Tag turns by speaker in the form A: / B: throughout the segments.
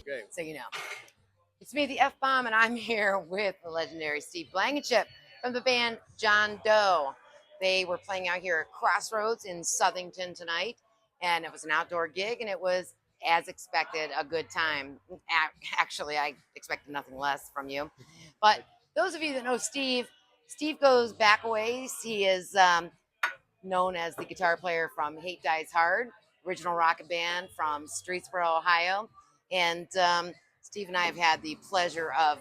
A: Okay.
B: So you know. It's me, the F-Bomb, and I'm here with the legendary Steve Blankenship from the band John Doe. They were playing out here at Crossroads in Southington tonight, and it was an outdoor gig, and it was, as expected, a good time. Actually, I expected nothing less from you. But those of you that know Steve, Steve goes back a ways. He is known as the guitar player from Hate Dies Hard, original rocket band from Streetsboro, Ohio. And Steve and I have had the pleasure of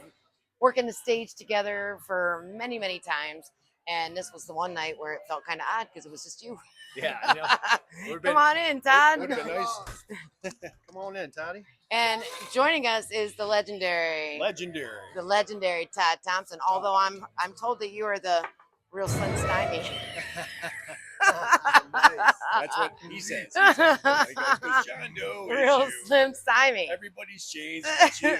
B: working the stage together for many, many times. And this was the one night where it felt kind of odd because it was just you.
A: Yeah, I know.
B: Come on in, Todd.
A: Would have been nice. Come on in, Toddy.
B: And joining us is the legendary Todd Thompson. Although I'm told that you are the real Slim Stymie.
A: Nice. That's what he says. He goes, John Doe,
B: Real Slim Stymie.
A: Everybody's changed. It's you.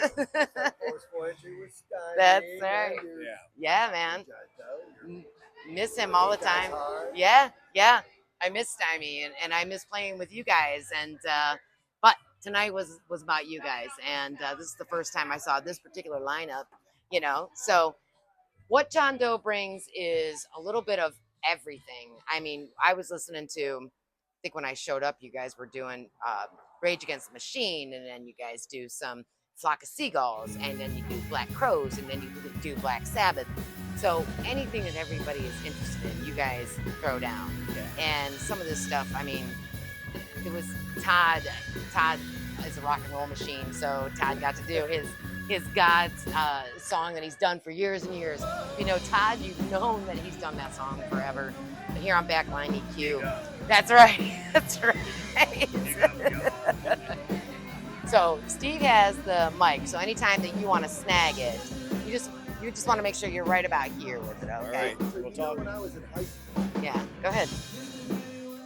B: That's right. Yeah, man. Miss him all the time. Yeah. I miss Stymie and I miss playing with you guys. And but tonight was about you guys. And this is the first time I saw this particular lineup. You know, so what John Doe brings is a little bit of everything. I mean, I was listening to, I think when I showed up, you guys were doing Rage Against the Machine, and then you guys do some Flock of Seagulls, and then you do Black Crows, and then you do Black Sabbath. So anything that everybody is interested in, you guys throw down. Yeah. And some of this stuff, I mean, it was Todd is a rock and roll machine, so Todd got to do his God's song that he's done for years and years. You know, Todd, you've known that he's done that song forever. But here on Backline EQ. That's right. That's right. So Steve has the mic. So anytime that you want to snag it, you just want to make sure you're right about here with it. Okay.
A: All right. We'll talk.
C: When I was in high school,
B: Yeah. Go ahead.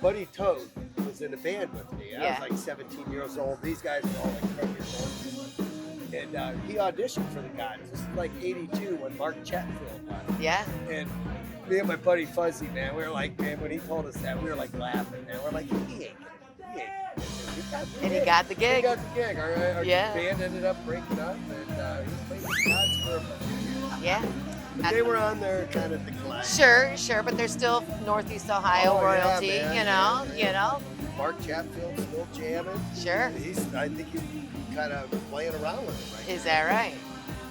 C: Buddy Toad was in a band with me. I
B: Yeah.
C: was like 17 years old. These guys were all like 10 years old. And he auditioned for the guys. This is like 82 when Mark Chatfield was.
B: Yeah.
C: And me and my buddy Fuzzy, man, we were like, man, when he told us that, we were like laughing, man. We're like, he ain't.
B: And he got the gig.
C: He got the gig. Our
B: Yeah.
C: band ended up breaking up, and he played with God's for a few years.
B: Yeah.
C: But they were on their kind of decline.
B: Sure, but they're still Northeast Ohio royalty,
C: man,
B: you know.
C: Mark Chatfield still jamming.
B: Sure.
C: I think he's kind of playing around with it right
B: Is that right?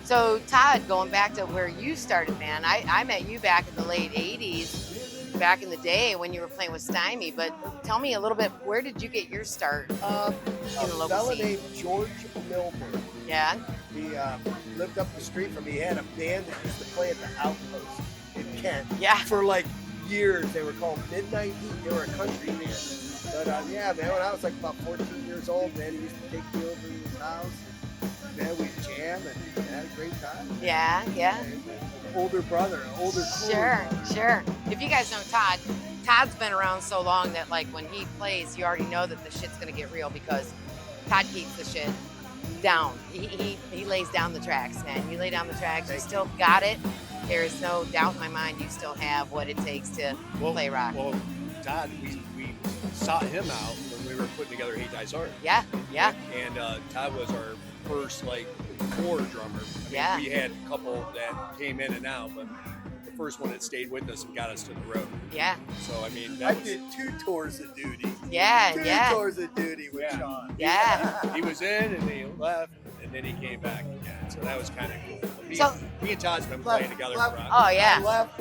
B: So Todd, going back to where you started, man, I met you back in the late 80s, back in the day when you were playing with Stymie, but tell me a little bit, where did you get your start in the
C: A
B: local
C: fella
B: scene?
C: named George Milburn.
B: Yeah?
C: He lived up the street from me. He had a band that used to play at the Outpost in Kent.
B: Yeah.
C: For like years. They were called Midnight Heat. They were a country band. But yeah, man, when I was like about 14 years old, man, he used to take me over to his house. Man, we'd jam and had a great time.
B: Yeah.
C: Older brother, cooler brother.
B: Sure. If you guys know Todd, Todd's been around so long that like when he plays, you already know that the shit's gonna get real because Todd keeps the shit down. He lays down the tracks, man. You lay down the tracks, you still got it. There is no doubt in my mind you still have what it takes to play rock.
A: Well, Todd, we sought him out when we were putting together Hate Dies Hard.
B: Yeah.
A: And Todd was our first like core drummer. I mean, we had a couple that came in and out, but the first one that stayed with us and got us to the road.
B: Yeah.
A: So I mean,
C: I did 2 tours of duty.
B: Yeah.
C: 2 tours of duty with Sean.
B: Yeah.
A: He was in and he left and then he came back again. So that was kind of cool. But me and Todd's been playing together for
B: Oh yeah.
C: Left.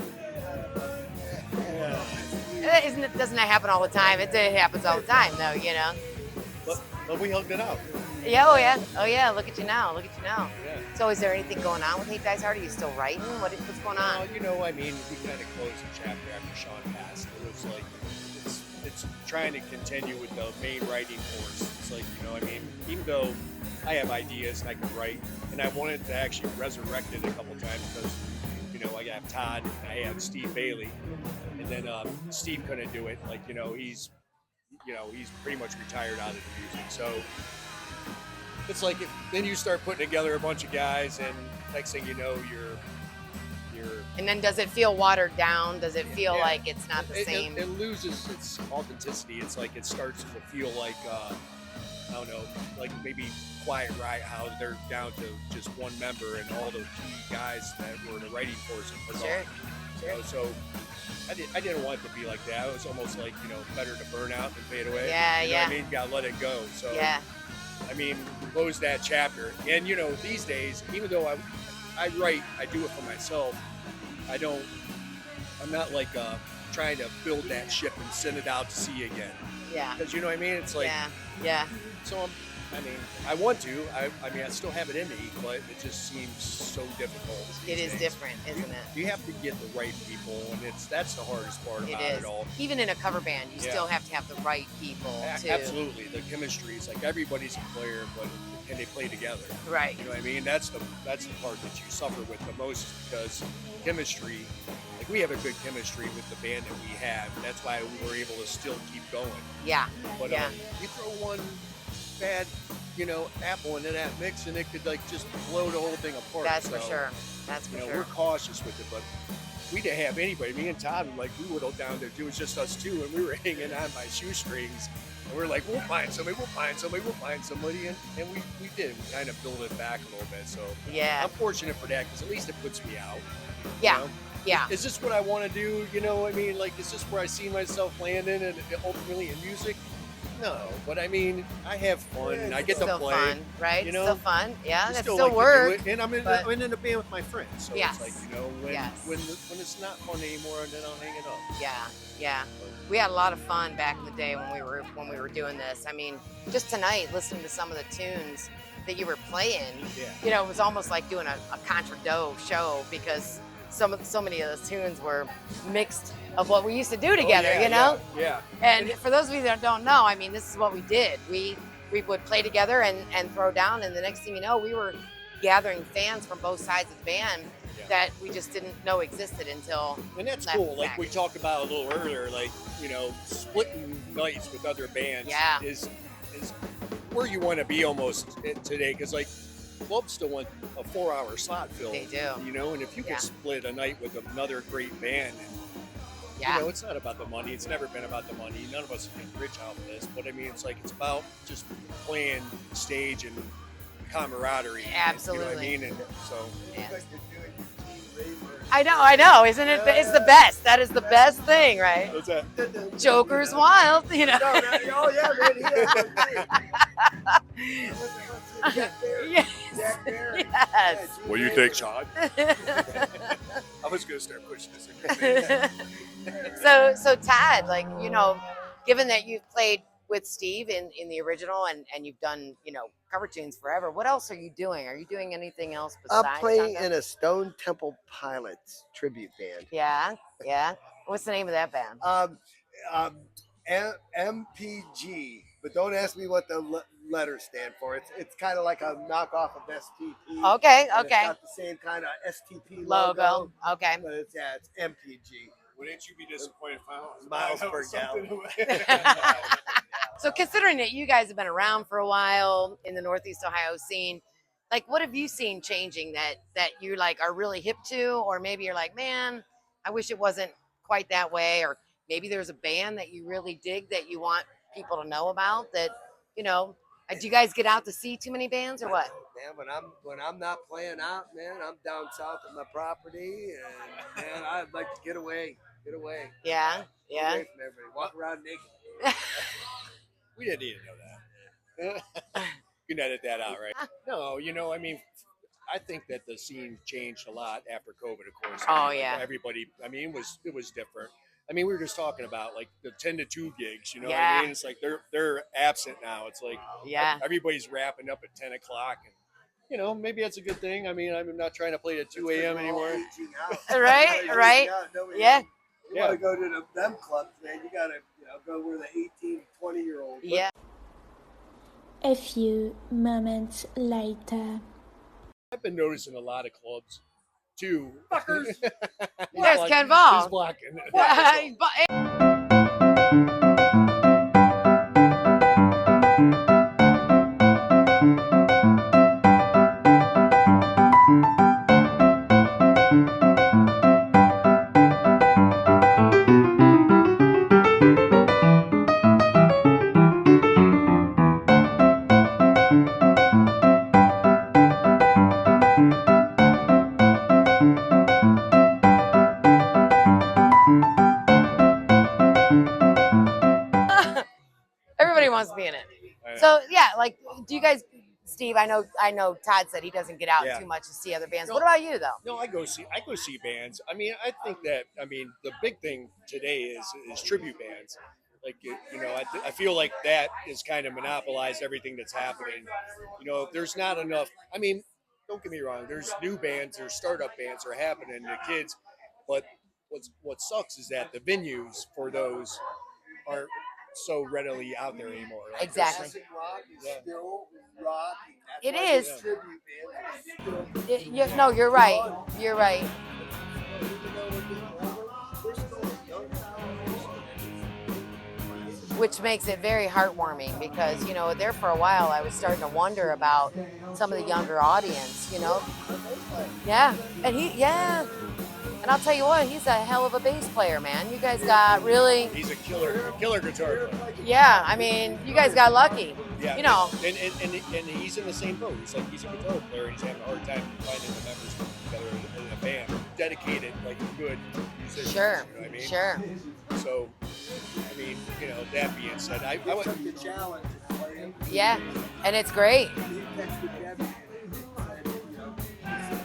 B: Doesn't that happen all the time? It happens all the time, though, you know.
A: But we hugged it out.
B: Yeah, oh yeah. Look at you now.
A: Yeah.
B: So, is there anything going on with Hate Dies Hard? Are you still writing? What's going on?
A: Well, you know, I mean, we kind of closed the chapter after Sean passed. It was like it's trying to continue with the main writing force. It's like, you know, I mean, even though I have ideas and I can write, and I wanted to actually resurrect it a couple times because, you know, I have Todd, I have Steve Bailey, and then Steve couldn't do it. Like, you know, he's pretty much retired out of the music. So it's like then you start putting together a bunch of guys, and next thing you know, you're.
B: And then does it feel watered down? Does it feel like it's not the same?
A: It loses its authenticity. It's like it starts to feel like I don't know, like maybe Quiet Riot House, they're down to just one member, and all the key guys that were in the writing force are
B: Sure.
A: gone. You know, so I didn't want it to be like that. It was almost like, you know, better to burn out than fade away.
B: Yeah,
A: you know
B: yeah.
A: what I mean? Gotta let it go. So
B: Yeah.
A: I mean, close that chapter. And you know, these days, even though I write, I do it for myself. I'm not like trying to build that ship and send it out to sea again.
B: Yeah.
A: Because you know what I mean? It's like,
B: Yeah. Yeah.
A: so I want to. I mean, I still have it in me, but it just seems so difficult.
B: It
A: these
B: is
A: days.
B: different, isn't it?
A: You have to get the right people, and that's the hardest part
B: It
A: about
B: is.
A: it all.
B: Even in a cover band, you
A: Yeah.
B: still have to have the right people to.
A: Absolutely, the chemistry is like everybody's a player, but can they play together?
B: Right.
A: You know what I mean? That's the part that you suffer with the most, because chemistry. Like, we have a good chemistry with the band that we have, and that's why we were able to still keep going.
B: Yeah.
A: But
B: Yeah.
A: you throw one bad, you know, apple into that mix, and it could like just blow the whole thing apart.
B: That's
A: So,
B: for sure. That's for
A: You know,
B: sure.
A: we're cautious with it, but we didn't have anybody. Me and Todd, like, we whittled down to it was just us two, and we were hanging on by shoestrings. And we're like, we'll find somebody, and we did. We kind of build it back a little bit. So
B: Yeah.
A: I'm fortunate for that, because at least it puts me out.
B: Yeah.
A: You know?
B: Yeah.
A: Is this what I want to do? You know what I mean? Like, is this where I see myself landing, and ultimately in music? No, but I mean, I have fun, and I get to
B: Still
A: play.
B: fun, right?
A: You know?
B: Still fun. Yeah.
A: I
B: That's
A: still
B: still
A: like to do
B: work.
A: it, and I'm in a band with my friends. So
B: Yes.
A: it's like, you know, when
B: Yes.
A: when it's not fun anymore, then I'll hang it up.
B: Yeah. Yeah. We had a lot of fun back in the day when we were doing this. I mean, just tonight, listening to some of the tunes that you were playing,
A: Yeah.
B: you know, it was almost like doing a Contra Do show, because so many of those tunes were mixed of what we used to do together,
A: Oh, yeah,
B: you know?
A: Yeah.
B: And for those of you that don't know, I mean, this is what we did. We would play together and throw down, and the next thing you know, we were gathering fans from both sides of the band
A: Yeah.
B: that we just didn't know existed until.
A: And that's
B: Left
A: cool. Like
B: back.
A: we talked about a little earlier, like, you know, splitting nights with other bands
B: Yeah.
A: is where you want to be almost today, because like clubs still want a 4-hour slot filled.
B: They do.
A: You know, and if you
B: Yeah.
A: can split a night with another great band, and,
B: Yeah.
A: you know, it's not about the money. It's never been about the money. None of us are getting rich out of this, but I mean, it's like, it's about just playing stage and camaraderie.
B: Absolutely.
A: You know what I mean? And so.
B: Yeah.
C: Like you're doing your team raver.
B: I know, isn't it? It's the best. That is the best thing, right?
A: What's that?
B: Joker's wild, you know.
C: Oh yeah, man. He has one too. What's Jack Bear?
B: Yes.
C: Jack Bear.
B: Yes.
C: Yeah,
A: What do you think, Sean? I was gonna start pushing this.
B: So Todd, like, you know, given that you've played with Steve in the original, and you've done, you know, cover tunes forever, what else are you doing? Are you doing anything else besides?
C: I'm playing
B: Tonka?
C: in a Stone Temple Pilots tribute band.
B: Yeah, yeah. What's the name of that band?
C: MPG, but don't ask me what the letters stand for. It's kind of like a knockoff of STP.
B: Okay,
C: and
B: okay.
C: It's got the same kind of STP
B: Logo. Okay.
C: but it's MPG.
A: Wouldn't you be disappointed if I was
C: Miles per gallon.
B: So considering that you guys have been around for a while in the Northeast Ohio scene, like, what have you seen changing that you like are really hip to, or maybe you're like, man, I wish it wasn't quite that way, or maybe there's a band that you really dig that you want people to know about, that, you know, do you guys get out to see too many bands or what?
C: Man, when I'm not playing out, man, I'm down south at my property, and man, I'd like to get away.
B: Yeah, yeah.
C: Away from everybody. Walk around naked.
A: We didn't need to know that. You can edit that out, right? No, you know, I mean, I think that the scene changed a lot after COVID, of course.
B: Oh,
A: I mean,
B: yeah.
A: Everybody, I mean, it was different. I mean, we were just talking about like the 10 to 2 gigs, you know what
B: Yeah.
A: I mean? It's like they're absent now. It's like
B: Yeah.
A: everybody's wrapping up at 10 o'clock, and you know, maybe that's a good thing. I mean, I'm not trying to play at 2 a.m. anymore.
B: Right,
C: Nobody's
B: right.
C: aging out. Nobody-
B: Yeah.
C: You want to go to them clubs, man. You got to go where the 18, 20-year-olds.
B: Yeah.
D: A few moments later.
A: I've been noticing a lot of clubs too.
C: Fuckers.
B: There's Ken Ball.
A: He's blocking.
B: like, do you guys, Steve? I know. Todd said he doesn't get out
A: Yeah.
B: too much to see other bands.
A: No.
B: What about you, though?
A: No, I go see bands. I mean, I think that the big thing today is tribute bands. Like I feel like that is kind of monopolized everything that's happening. There's not enough. I mean, don't get me wrong. There's new bands, there's startup bands are happening to kids, but what sucks is that the venues for those aren't so readily out there anymore. Like
B: Exactly.
C: Classic rock is still rock.
B: It
C: That's
B: is.
C: why tribute bands are still
B: No, you're right. You're right.
C: even though we're getting older, we're still young.
B: Which makes it very heartwarming because, there for a while I was starting to wonder about some of the younger audience, Yeah. And I'll tell you what, he's a hell of a bass player, man. You guys got really...
A: He's a killer guitar player.
B: Yeah, I mean, you guys got lucky.
A: Yeah. And he's in the same boat. He's a guitar player and he's having a hard time finding the members together in a band. Dedicated, like good musicians.
B: Sure,
A: You know what I mean?
B: sure.
A: So, I mean, that being said, I
C: Took
A: went.
C: the challenge.
B: Yeah, and it's great.
C: He texted Debbie and said,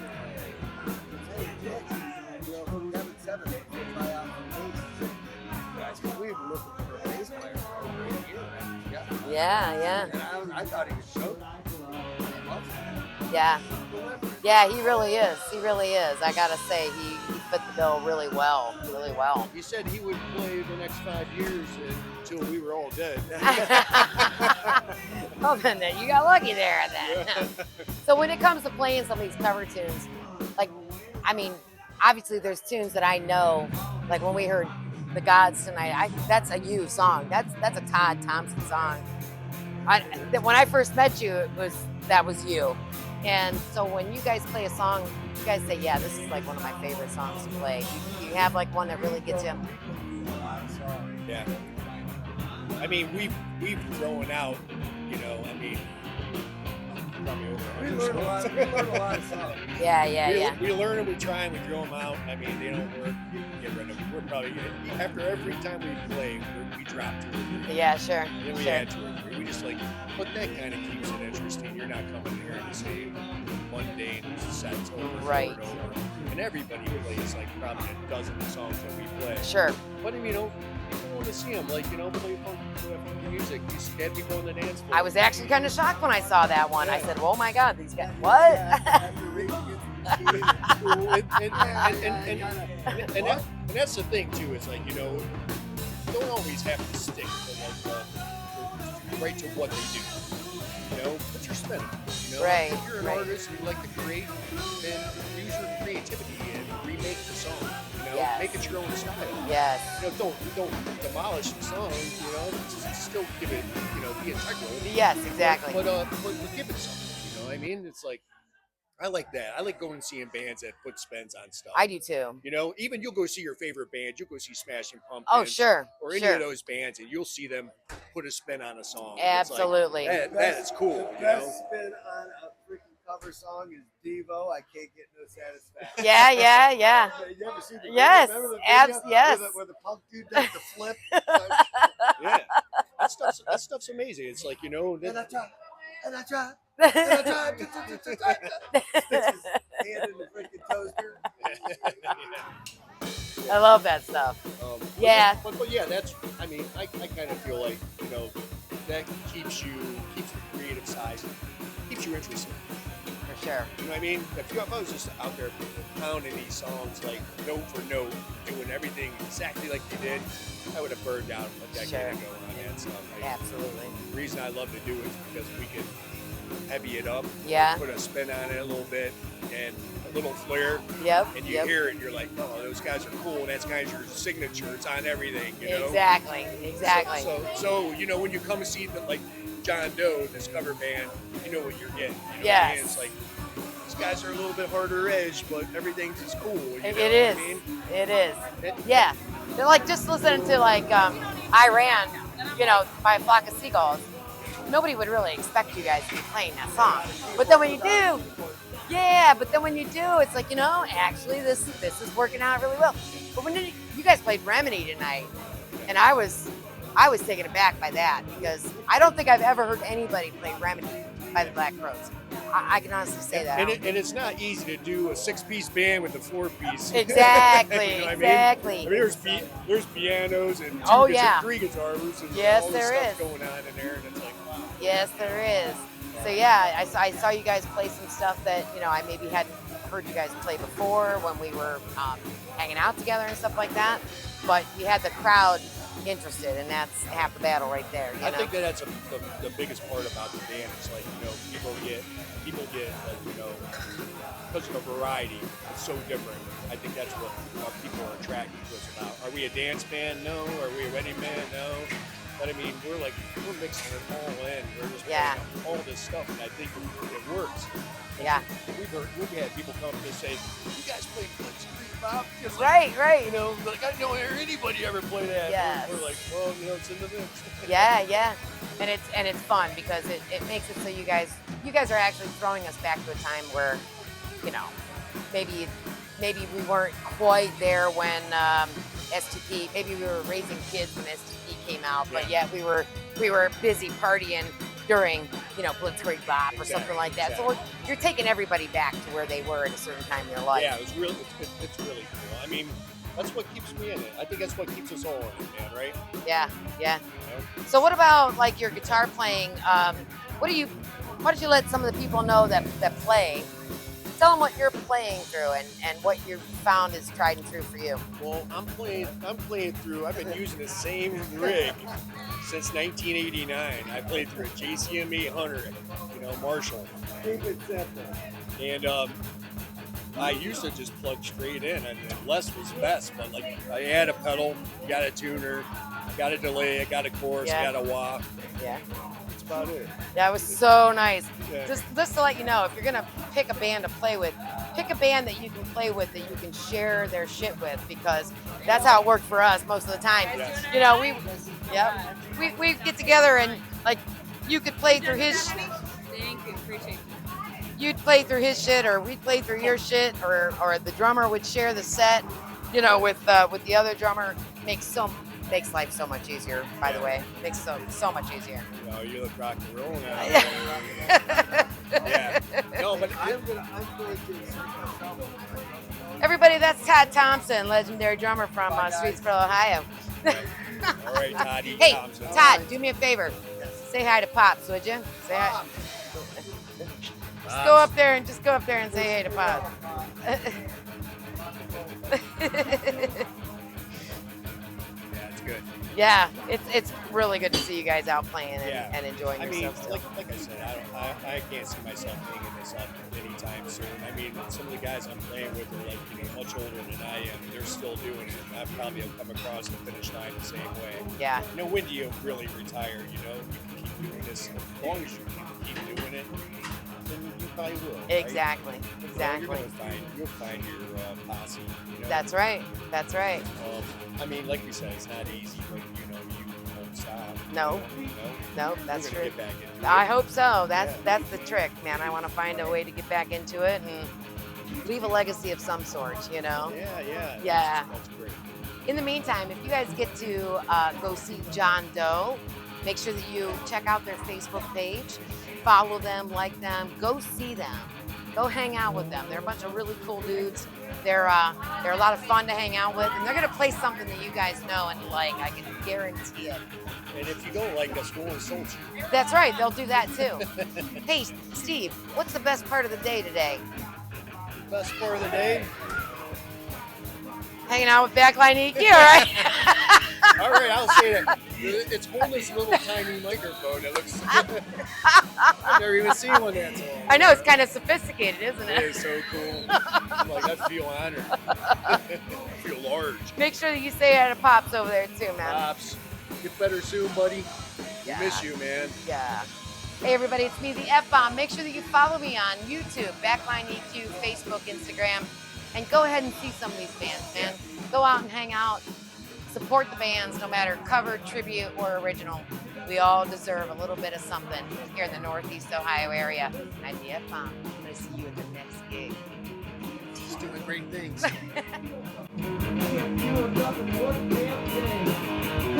C: Devin Seven, they try out for bass. Guys, we've been looking for a bass player for over a year.
B: Yeah.
C: And I thought he was joking.
B: Yeah, he really is. He really is. I gotta say, he fit the bill really well. Really well.
A: He said he would play the next 5 years until we were all dead.
B: Well, then you got lucky there then. So when it comes to playing some of these cover tunes, like, I mean, obviously there's tunes that I know, like when we heard The Gods tonight, that's a you song. That's a Todd Thompson song. When I first met you, that was you. And so when you guys play a song, you guys say, yeah, this is like one of my favorite songs to play. You have like one that really gets you.
A: Yeah. I mean, we've thrown out, probably over
C: We
A: 100
C: learned a lot.
A: songs.
C: We learned a lot of songs.
B: Yeah.
A: We learn them, we try and we throw them out. I mean, they don't work. Get rid of them. We're probably after every time we play, we drop 2 or 3.
B: Yeah, sure.
A: Then we add 2 or 3. We just but that kind of keeps it interesting. You're not coming here and the same mundane sets over
B: Right.
A: and over. And everybody plays probably a dozen songs that we play.
B: Sure.
A: But people want to see them, play funky music. You had people on the dance floor.
B: I was actually kind of shocked when I saw that one. I
A: Yeah.
B: said, oh my God, these guys, what?
C: After Ricky gets the key,
A: and that's the thing too. Is you don't always have to stick to right to what they do. Put your spin on it.
B: Right,
A: If you're an
B: right.
A: artist and you like to create, then use your creativity and remake the song.
B: Yes.
A: Make it your own style.
B: Yes.
A: Don't demolish the song. Just still give it. Be integral.
B: Yes, exactly.
A: But give it something. You know what I mean? It's I like that. I like going and seeing bands that put spins on stuff.
B: I do too.
A: Even you'll go see your favorite band. You'll go see Smashing Pumpkins.
B: Oh, sure.
A: Or any
B: sure.
A: of those bands, and you'll see them put a spin on a song.
B: Absolutely.
A: It's that is cool.
C: The best spin on a freaking cover song is Devo. I can't get no satisfaction.
B: Yeah.
C: You ever see the video?
B: Yes,
C: Remember the video
B: yes.
C: where the punk dude does the flip?
A: Yeah. That stuff's amazing. It's
C: And I tried. Sticks his hand in the freaking toaster.
B: I love that stuff. Yeah.
A: But yeah, that's. I kind of feel like that keeps the creative side, keeps you interested.
B: For sure.
A: You know what I mean? If I was just out there pounding these songs note for note, doing everything exactly like you did, I would have burned out a decade
B: Sure.
A: ago on that stuff.
B: Absolutely.
A: The reason I love to do it is because we can heavy it up,
B: Yeah.
A: put a spin on it a little bit, and a little flair,
B: Yep.
A: and you hear it, and you're like, oh, those guys are cool, and that's kind of your signature. It's on everything,
B: Exactly.
A: So when you come and see John Doe, this cover band, you know what you're getting. You know
B: Yes.
A: what I mean? It's these guys are a little bit harder edge, but everything's just cool.
B: It
A: know
B: is.
A: What I mean?
B: It is. Yeah. They're just listening to Iran, by a flock of seagulls. Nobody would really expect you guys to be playing that song. But then when you do, it's actually this is working out really well. But when you guys played Remedy tonight, and I was I was taken aback by that because I don't think I've ever heard anybody play Remedy by the Black Crowes. I can honestly say that.
A: And it's not easy to do a 6-piece band with a 4-piece.
B: Exactly,
A: you know what
B: exactly.
A: I mean, there's pianos and three guitars and
B: yes,
A: all this stuff going on in there, and it's like, wow.
B: Yes, there is. So yeah, I saw you guys play some stuff that, you know, I maybe hadn't heard you guys play before when we were hanging out together and stuff like that. But you had the crowd interested, and that's half the battle right there. You know?
A: I think that's the biggest part about the band. It's like, you know, people get like, you know, because of the variety, it's so different. I think that's what people are attracted to us about. Are we a dance band? No. Are we a wedding band? No. But I mean, we're mixing it all in. We're just playing all this stuff, and I think it works. And we've had people come and say, "You guys play Street Bob?"
B: Right.
A: You know, like I don't hear anybody ever play that.
B: Yes.
A: We're like, well, you know, it's in the mix.
B: Yeah. And it's fun because it makes it so you guys are actually throwing us back to a time where, you know, maybe we weren't quite there when STP. Maybe we were raising kids when STP came out, but yet we were busy partying during, you know, Blitzkrieg Bop or something like that.
A: Exactly.
B: So you're taking everybody back to where they were at a certain time in their life.
A: Yeah, it's really cool. I mean, that's what keeps me in it. I think that's what keeps us all in it, man, right?
B: Yeah.
A: You know?
B: So what about like your guitar playing? Why don't you let some of the people know that play? Tell them what you're playing through and what you found is tried and true for you.
A: Well, I'm playing through. I've been using the same rig since 1989. I played through a JCM 800, you know, Marshall.
C: Keep it simple.
A: And I used to just plug straight in, and less was best. But like, I had a pedal, got a tuner, got a delay, I got a chorus, got a wah.
B: Yeah.
A: That's about it.
B: That was so nice.
A: Yeah.
B: Just to let you know, if you're gonna pick a band to play with, pick a band that you can play with, that you can share their shit with, because that's how it worked for us most of the time.
A: Yes.
B: You know, we get together and like you could play through his.
E: Thank you, appreciate it.
B: You'd play through his shit, or we'd play through your shit, or the drummer would share the set, you know, with the other drummer. Makes life so much easier. By the way, makes so much easier.
A: You know, you look rock and roll now.
B: Yeah.
A: Yeah. No, but
C: I'm going to insert myself.
B: Everybody, that's Todd Thompson, legendary drummer from Streetsboro, Ohio.
A: all right, Toddy
B: Hey,
A: Thompson.
B: Todd, do me a favor. Say hi to Pops, would you? Say hi. Just go up there and say hey to Pops.
A: Yeah, it's good.
B: Yeah, it's really good to see you guys out playing and enjoying
A: I mean,
B: yourselves. still.
A: like I said, I can't see myself hanging this up anytime soon. I mean, some of the guys I'm playing with are like, you know, much older than I am. They're still doing it. I probably will come across the finish line the same way.
B: Yeah.
A: You know, when do you really retire? You know, you can keep doing this as long as you can keep doing it. Then you probably will. Right?
B: Exactly.
A: You'll find your posse. You know?
B: That's right.
A: I mean, like we said, it's not easy, but you know, you won't stop.
B: No.
A: You know?
B: No, that's
A: We're
B: true.
A: gonna get back into it.
B: I hope so. That's the trick, man. I want to find a way to get back into it and leave a legacy of some sort, you know?
A: Yeah. That's great.
B: In the meantime, if you guys get to go see John Doe, make sure that you check out their Facebook page, follow them, like them, go see them, go hang out with them. They're a bunch of really cool dudes. They're a lot of fun to hang out with, and they're gonna play something that you guys know and like. I can guarantee it.
A: And if you don't like us, we'll insult you.
B: That's right. They'll do that too. Hey, Steve, what's the best part of the day today?
A: Best part of the day?
B: Hanging out with Backline EQ, all right?
A: All right, I'll say that. It's holding this little tiny microphone. It looks. I've never even seen one that tall.
B: I know, it's kind of sophisticated, isn't
A: It
B: it?
A: is so cool. I'm like, I feel honored. I feel large.
B: Make sure that you say hi to Pops over there too, man.
A: Pops, get better soon, buddy.
B: Yeah.
A: We miss you, man.
B: Yeah. Hey everybody, it's me, the F-Bomb. Make sure that you follow me on YouTube, Backline EQ, Facebook, Instagram, and go ahead and see some of these bands, man. Go out and hang out. Support the bands, no matter cover, tribute, or original. We all deserve a little bit of something here in the Northeast Ohio area. I'm the F-Bomb. I'm going to see you at the next gig.
A: He's doing great things.
C: You have done one damn thing.